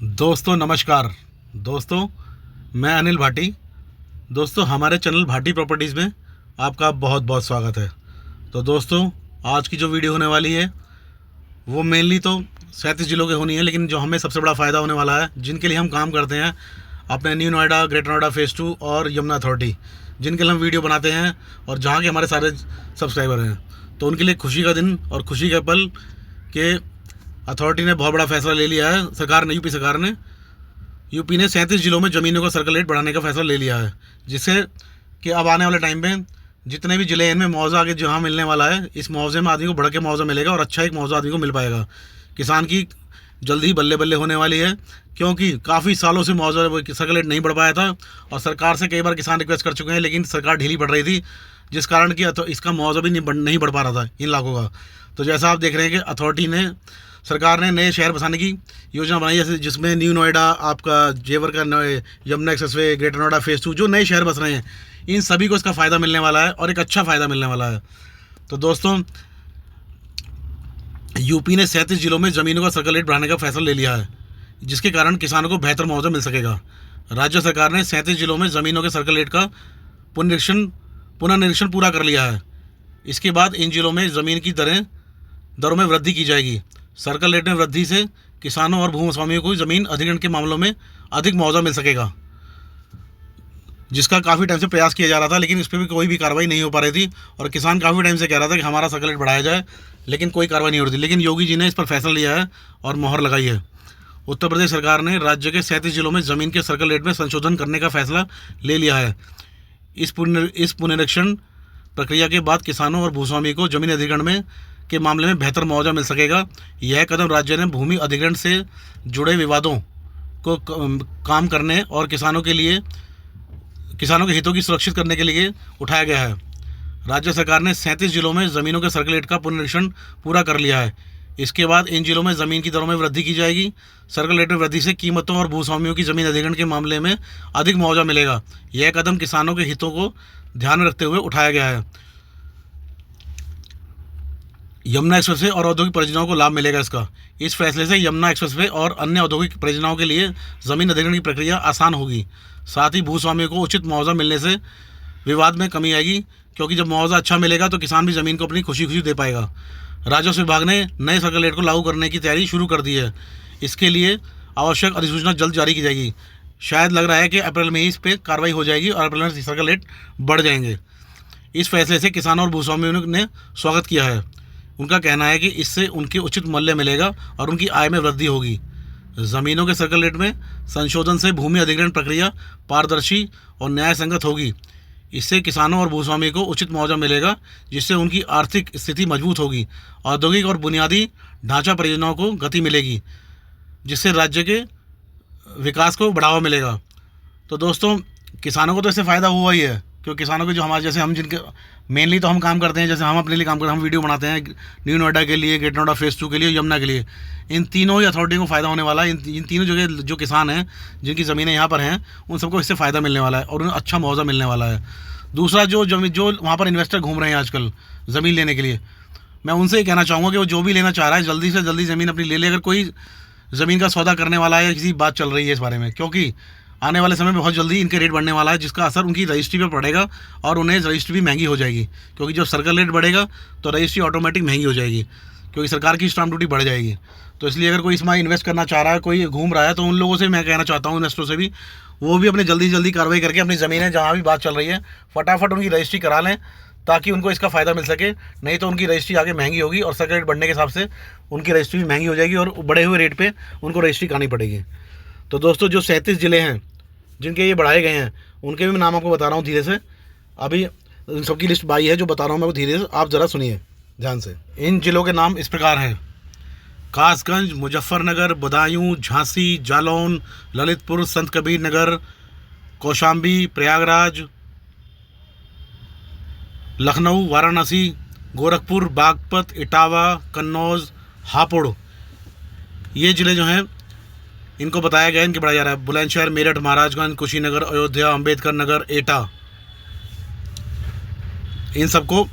दोस्तों नमस्कार। दोस्तों मैं अनिल भाटी। दोस्तों हमारे चैनल भाटी प्रॉपर्टीज़ में आपका बहुत बहुत स्वागत है। तो दोस्तों आज की जो वीडियो होने वाली है वो मेनली तो 37 जिलों के होनी है, लेकिन जो हमें सबसे बड़ा फ़ायदा होने वाला है, जिनके लिए हम काम करते हैं, अपने new Noida, greater Noida phase 2 और यमुना अथॉरिटी, जिनके लिए हम वीडियो बनाते हैं और जहाँ के हमारे सारे सब्सक्राइबर हैं, तो उनके लिए खुशी का दिन और खुशी का पल कि अथॉरिटी ने बहुत बड़ा फैसला ले लिया है। सरकार ने, यूपी ने 37 जिलों में ज़मीनों का सर्कल रेट बढ़ाने का फैसला ले लिया है, जिससे कि अब आने वाले टाइम में जितने भी ज़िले हैं इनमें मुआवजा आगे जहाँ मिलने वाला है, इस मुआवजे में आदमी को बढ़ के मुआवजा मिलेगा और अच्छा एक मुआवजा आदमी को मिल पाएगा। किसान की जल्दी ही बल्ले बल्ले होने वाली है, क्योंकि काफ़ी सालों से मुआवजा सर्कल रेट नहीं बढ़ पाया था और सरकार से कई बार किसान रिक्वेस्ट कर चुके हैं, लेकिन सरकार ढीली पड़ रही थी, जिस कारण कि इसका मुआवजा भी नहीं बढ़ पा रहा था इन लाखों का। तो जैसा आप देख रहे हैं कि अथॉरिटी ने, सरकार ने नए शहर बसाने की योजना बनाई है, जिसमें न्यू नोएडा, आपका जेवर का Yamuna expressway, greater Noida phase 2, जो नए शहर बस रहे हैं, इन सभी को इसका फ़ायदा मिलने वाला है और एक अच्छा फ़ायदा मिलने वाला है। तो दोस्तों यूपी ने 37 जिलों में ज़मीनों का सर्कल रेट बढ़ाने का फैसला ले लिया है, जिसके कारण किसानों को बेहतर मुआवजा मिल सकेगा। राज्य सरकार ने 37 जिलों में ज़मीनों के सर्कल रेट का पुनर्निरीक्षण पूरा कर लिया है। इसके बाद इन जिलों में ज़मीन की दरों में वृद्धि की जाएगी। सर्कल रेट में वृद्धि से किसानों और भूस्वामियों को ज़मीन अधिग्रहण के मामलों में अधिक मुआवजा मिल सकेगा, जिसका काफ़ी टाइम से प्रयास किया जा रहा था, लेकिन इस पर भी कोई भी कार्रवाई नहीं हो पा रही थी और किसान काफ़ी टाइम से कह रहा था कि हमारा सर्कल रेट बढ़ाया जाए, लेकिन कोई कार्रवाई नहीं हो रही थी। लेकिन योगी जी ने इस पर फैसला लिया है और मोहर लगाई है। उत्तर प्रदेश सरकार ने राज्य के 37 जिलों में ज़मीन के सर्कल रेट में संशोधन करने का फैसला ले लिया है। इस पुनरीक्षण प्रक्रिया के बाद किसानों और भूस्वामी को जमीन अधिग्रहण के मामले में बेहतर मुआवजा मिल सकेगा। यह कदम राज्य ने भूमि अधिग्रहण से जुड़े विवादों को काम करने और किसानों के हितों की सुरक्षित करने के लिए उठाया गया है। राज्य सरकार ने 37 जिलों में ज़मीनों के सर्कल रेट का पुनरीक्षण पूरा कर लिया है। इसके बाद इन जिलों में ज़मीन की दरों में वृद्धि की जाएगी। सर्कल रेट में वृद्धि से कीमतों और भूस्वामियों की ज़मीन अधिग्रहण के मामले में अधिक मुआवजा मिलेगा। यह कदम किसानों के हितों को ध्यान में रखते हुए उठाया गया है। यमुना एक्सप्रेसवे और औद्योगिक परियोजनाओं को लाभ मिलेगा। इस फैसले से यमुना एक्सप्रेसवे और अन्य औद्योगिक परियोजनाओं के लिए ज़मीन अधिग्रहण की प्रक्रिया आसान होगी। साथ ही भूस्वामियों को उचित मुआवजा मिलने से विवाद में कमी आएगी, क्योंकि जब मुआवजा अच्छा मिलेगा तो किसान भी ज़मीन को अपनी खुशी खुशी दे पाएगा। राजस्व विभाग ने नए सर्कल रेट को लागू करने की तैयारी शुरू कर दी है। इसके लिए आवश्यक अधिसूचना जल्द जारी की जाएगी। शायद लग रहा है कि अप्रैल में ही इस पर कार्रवाई हो जाएगी और अप्रैल में सर्कल रेट बढ़ जाएंगे। इस फैसले से किसानों और भूस्वामियों ने स्वागत किया है। उनका कहना है कि इससे उनके उचित मूल्य मिलेगा और उनकी आय में वृद्धि होगी। ज़मीनों के सर्कल रेट में संशोधन से भूमि अधिग्रहण प्रक्रिया पारदर्शी और न्याय संगत होगी। इससे किसानों और भूस्वामी को उचित मुआवजा मिलेगा, जिससे उनकी आर्थिक स्थिति मजबूत होगी। औद्योगिक और बुनियादी ढांचा परियोजनाओं को गति मिलेगी, जिससे राज्य के विकास को बढ़ावा मिलेगा। तो दोस्तों किसानों को तो इससे फ़ायदा हुआ ही है, क्योंकि किसानों के जो हमारे जैसे हम जिनके मेनली तो हम काम करते हैं, जैसे हम अपने लिए काम करते हैं, हम वीडियो बनाते हैं न्यू नोएडा के लिए, ग्रेटर नोएडा फ़ेज़ 2 के लिए, यमुना के लिए, इन तीनों ही अथॉरिटी को फ़ायदा होने वाला है। इन तीनों जगह जो किसान हैं, जिनकी ज़मीनें यहाँ पर हैं, उन सबको इससे फ़ायदा मिलने वाला है और उन्हें अच्छा मुआवजा मिलने वाला है। दूसरा जो वहाँ पर इन्वेस्टर घूम रहे हैं आजकल ज़मीन लेने के लिए, मैं उनसे ये कहना चाहूँगा कि वो जो भी लेना चाह रहा है जल्दी से जल्दी ज़मीन अपनी ले ले। अगर कोई ज़मीन का सौदा करने वाला है या किसी बात चल रही है इस बारे में, क्योंकि आने वाले समय में बहुत जल्दी इनके रेट बढ़ने वाला है, जिसका असर उनकी रजिस्ट्री पर पड़ेगा और उन्हें रजिस्ट्री भी महंगी हो जाएगी, क्योंकि जब सर्कल रेट बढ़ेगा तो रजिस्ट्री ऑटोमेटिक महंगी हो जाएगी, क्योंकि सरकार की स्टाम्प ड्यूटी बढ़ जाएगी। तो इसलिए अगर कोई इसमें इन्वेस्ट करना चाह रहा है, कोई घूम रहा है, तो उन लोगों से मैं कहना चाहता हूँ, इन्वेस्टरों से भी, वो भी अपने जल्दी कार्रवाई करके अपनी ज़मीनें जहाँ भी बात चल रही है फटाफट उनकी रजिस्ट्री करा लें, ताकि उनको इसका फ़ायदा मिल सके। नहीं तो उनकी रजिस्ट्री आगे महंगी होगी और सर्कल रेट बढ़ने के हिसाब से उनकी रजिस्ट्री भी महंगी हो जाएगी और बढ़े हुए रेट पे उनको रजिस्ट्री करानी पड़ेगी। तो दोस्तों जो 37 ज़िले हैं जिनके ये बढ़ाए गए हैं, उनके भी नाम आपको बता रहा हूँ धीरे से। अभी इन सबकी लिस्ट बाई है जो बता रहा हूँ मैं, वो धीरे से आप ज़रा सुनिए ध्यान से। इन ज़िलों के नाम इस प्रकार हैं: कासगंज, मुजफ्फरनगर, बदायूं, झांसी, जालौन, ललितपुर, संत कबीर नगर, कौशाम्बी, प्रयागराज, लखनऊ, वाराणसी, गोरखपुर, बागपत, इटावा, कन्नौज, हापुड़, ये ज़िले जो हैं इनको बताया गया है, इनके बढ़ाया जा रहा है। बुलंदशहर, मेरठ, महाराजगंज, कुशीनगर, अयोध्या, अंबेडकर नगर, एटा, इन सबको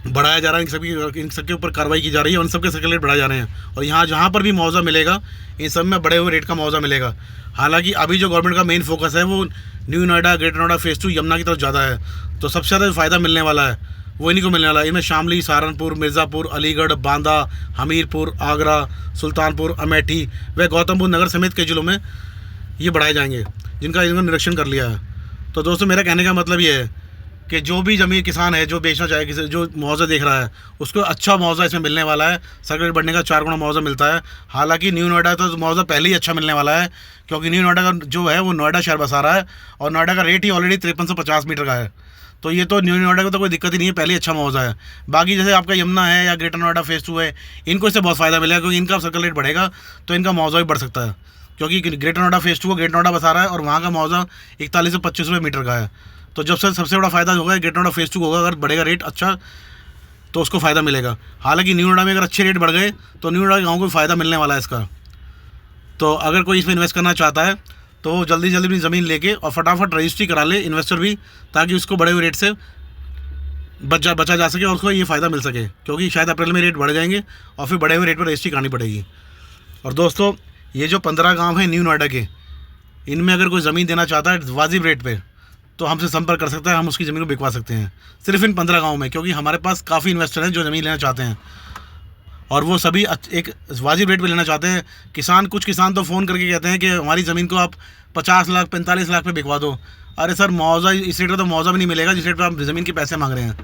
बढ़ाया जा रहा है, इन सबके ऊपर कार्रवाई की जा रही है, उन सबके सर्कल रेट बढ़ाए जा रहे हैं। और यहाँ जहाँ पर भी मुआवजा मिलेगा इन सब में बढ़े हुए रेट का मुआवजा मिलेगा। हालांकि अभी जो गवर्नमेंट का मेन फोकस है वो new Noida, greater Noida phase 2 Yamuna की तरफ ज़्यादा है। तो सबसे ज़्यादा फ़ायदा मिलने वाला है वो इन्हीं को मिलने वाला है। इनमें शामली, सहारनपुर, मिर्ज़ापुर, अलीगढ़, बांदा, हमीरपुर, आगरा, सुल्तानपुर, अमेठी व गौतम बुद्ध नगर समेत कई जिलों में ये बढ़ाए जाएंगे, जिनका इन्होंने निरीक्षण कर लिया है। तो दोस्तों मेरा कहने का मतलब ये है कि जो भी ज़मीन किसान है जो बेचना चाहे, किसी जो मुआवजा देख रहा है उसको अच्छा मुआवजा इसमें मिलने वाला है। सर्कल रेट बढ़ने का 4 गुना मुआवजा मिलता है। हालांकि न्यू नोएडा तो मुआवजा पहले ही अच्छा मिलने वाला है, क्योंकि न्यू नोएडा का जो है वो नोएडा शहर बसा रहा है और नोएडा का रेट ही ऑलरेडी 5350 मीटर का है। तो ये तो न्यू नोएडा को तो कोई दिक्कत ही नहीं है, पहले ही अच्छा मुआवजा है। बाकी जैसे आपका यमुना है या ग्रेटर नोएडा फेज़ 2 है, इनको इससे बहुत फ़ायदा मिलेगा, क्योंकि इनका सर्कल रेट बढ़ेगा तो इनका मुआवजा भी बढ़ सकता है। क्योंकि ग्रेटर नोएडा फेज़ 2 को ग्रेटर नोएडा बसा रहा है और वहाँ का मुआवजा 41 से 25 रुपये मीटर का है। तो जब से सबसे बड़ा फ़ायदा होगा ग्रेटर नोएडा फेज़ 2 होगा, अगर बढ़ेगा रेट अच्छा तो उसको फ़ायदा मिलेगा। हालांकि न्यू नोएडा में अगर अच्छे रेट बढ़ गए तो न्यू नोएडा के गाँव को भी फ़ायदा मिलने वाला है इसका। तो अगर कोई इसमें इन्वेस्ट करना चाहता है तो वो जल्दी जल्दी अपनी ज़मीन लेके और फटाफट रजिस्ट्री करा ले, इन्वेस्टर भी, ताकि उसको बड़े हुए रेट से बचा जा सके और उसको ये फ़ायदा मिल सके। क्योंकि शायद अप्रैल में रेट बढ़ जाएंगे और फिर बढ़े हुए रेट पर रजिस्ट्री करानी पड़ेगी। और दोस्तों ये जो 15 गाँव हैं न्यू नोएडा के, इनमें अगर कोई ज़मीन देना चाहता है वाजिब रेट पे तो हमसे संपर्क कर सकता है, हम उसकी ज़मीन को बिकवा सकते हैं सिर्फ इन 15 गाँव में। क्योंकि हमारे पास काफ़ी इन्वेस्टर हैं जो ज़मीन लेना चाहते हैं और वो सभी एक वाजिब रेट पे लेना चाहते हैं। कुछ किसान तो फ़ोन करके कहते हैं कि हमारी ज़मीन को आप 50 लाख 45 लाख पे बिकवा दो। अरे सर, मुआवजा इस रेट पर तो मुआवजा भी नहीं मिलेगा जिस रेट पर आप ज़मीन के पैसे मांग रहे हैं।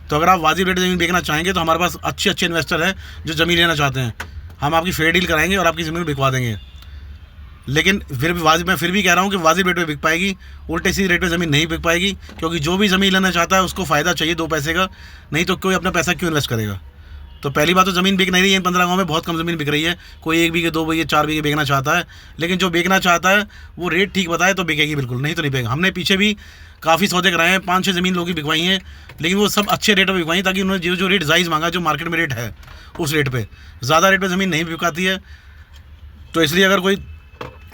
तो अगर आप वाजिब रेट ज़मीन बेचना चाहेंगे तो हमारे पास अच्छे इन्वेस्टर हैं जो ज़मीन लेना चाहते हैं। हम आपकी फेयर डील कराएंगे और आपकी ज़मीन बिकवा देंगे। लेकिन फिर भी मैं फिर भी कह रहा हूँ कि वाजिब रेट पे बिक पाएगी, उल्टे सीधे रेट पे ज़मीन नहीं बिक पाएगी। क्योंकि जो भी ज़मीन लेना चाहता है उसको फ़ायदा चाहिए 2 पैसे का, नहीं तो कोई अपना पैसा क्यों इन्वेस्ट करेगा। तो पहली बात तो ज़मीन बिक नहीं रही है, इन 15 गाँव में बहुत कम ज़मीन बिक रही है। कोई 1 बीघे 2 बीघे 4 बीघे बेचना चाहता है, लेकिन जो बेचना चाहता है वो रेट ठीक बताए तो बिकेगी बिल्कुल, नहीं तो नहीं बिकेगा। हमने पीछे भी काफ़ी सौदे कराए हैं, 5-6 ज़मीन लोगों की बिकवाई हैं, लेकिन वो सब अच्छे रेट पर बिकवाई, ताकि उन्होंने जो रेट जायज़ मांगा, जो मार्केट में रेट है उस रेट पर, ज़्यादा रेट पर ज़मीन नहीं बिकाती है। तो इसलिए अगर कोई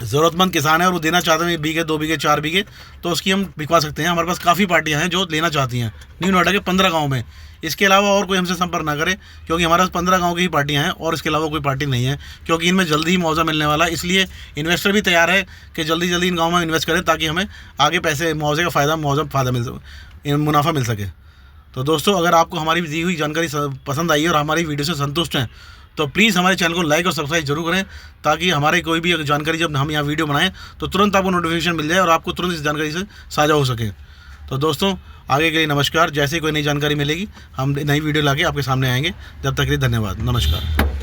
ज़रूरतमंद किसान है और वो देना चाहते हैं 1 बीघे 2 बीघे 4 बीघे, तो उसकी हम बिकवा सकते हैं। हमारे पास काफ़ी पार्टियां हैं जो लेना चाहती हैं न्यू नोएडा के 15 गाँव में। इसके अलावा और कोई हमसे संपर्क ना करे, क्योंकि हमारे पास 15 गाँव की ही पार्टियां हैं और इसके अलावा कोई पार्टी नहीं है। क्योंकि इनमें जल्दी ही मुआवजा मिलने वाला है, इसलिए इन्वेस्टर भी तैयार है कि जल्दी जल्दी इन गाँव में इन्वेस्ट करें, ताकि हमें आगे पैसे मुआवजे का मुनाफा मिल सके। तो दोस्तों अगर आपको हमारी दी हुई जानकारी पसंद आई है और हमारी वीडियो से संतुष्ट हैं तो प्लीज़ हमारे चैनल को लाइक और सब्सक्राइब जरूर करें, ताकि हमारे कोई भी जानकारी जब हम यहाँ वीडियो बनाएं तो तुरंत आपको नोटिफिकेशन मिल जाए और आपको तुरंत इस जानकारी से साझा हो सके। तो दोस्तों आगे के लिए नमस्कार। जैसे ही कोई नई जानकारी मिलेगी हम नई वीडियो लाके आपके सामने आएंगे। जब तक के लिए धन्यवाद, नमस्कार।